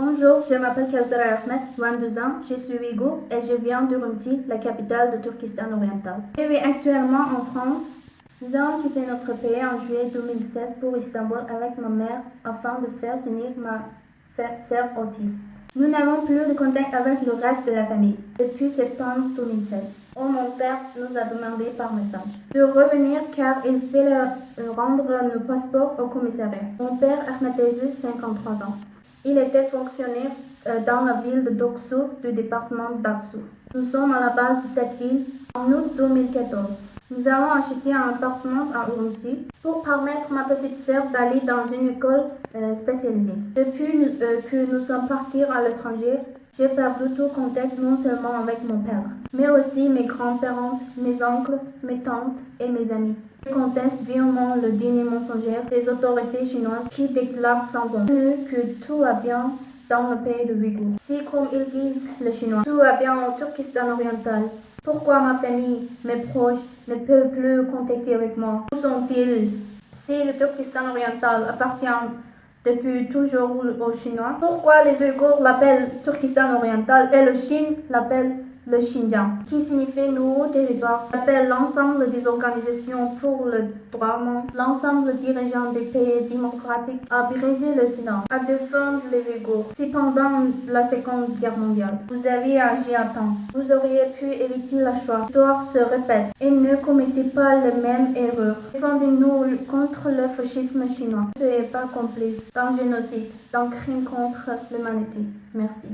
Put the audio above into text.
Bonjour, je m'appelle Kawsara Ahmed, 22 ans, je suis ouïghour et je viens d'Urumqi, la capitale de Turkestan oriental. Je vis actuellement en France. Nous avons quitté notre pays en juillet 2016 pour Istanbul avec ma mère afin de faire s'unir ma sœur autiste. Nous n'avons plus de contact avec le reste de la famille depuis septembre 2016. Mon père nous a demandé par message de revenir car il fallait rendre nos passeports au commissariat. Mon père Ahmed Aziz, 53 ans. Il était fonctionnaire dans la ville de Doksu du département d'Aksu. Nous sommes à la base de cette ville en août 2014. Nous avons acheté un appartement à Urumqi pour permettre à ma petite sœur d'aller dans une école spécialisée. Depuis que nous sommes partis à l'étranger, j'ai perdu tout contact non seulement avec mon père, mais aussi mes grands-parents, mes oncles, mes tantes et mes amis. Je conteste violemment le déni mensongère des autorités chinoises qui déclarent sans bon que tout va bien dans le pays de Ouïghour. Si, comme ils disent les Chinois, tout va bien au Turkestan oriental, pourquoi ma famille, mes proches ne peuvent plus contacter avec moi? Où sont-ils? Si le Turkestan oriental appartient depuis toujours aux Chinois, pourquoi les Ouïghours l'appellent Turkestan oriental et le Chine l'appelle le Xinjiang, qui signifie nouveau territoire, appelle l'ensemble des organisations pour le droit humain, l'ensemble des dirigeants des pays démocratiques à briser le silence, à défendre les Ouïghours. Si pendant la Seconde Guerre mondiale, vous avez agi à temps, vous auriez pu éviter la Shoah. L'histoire se répète et ne commettez pas les mêmes erreurs. Défendez-nous contre le fascisme chinois. Ne soyez pas complices d'un génocide, d'un crime contre l'humanité. Merci.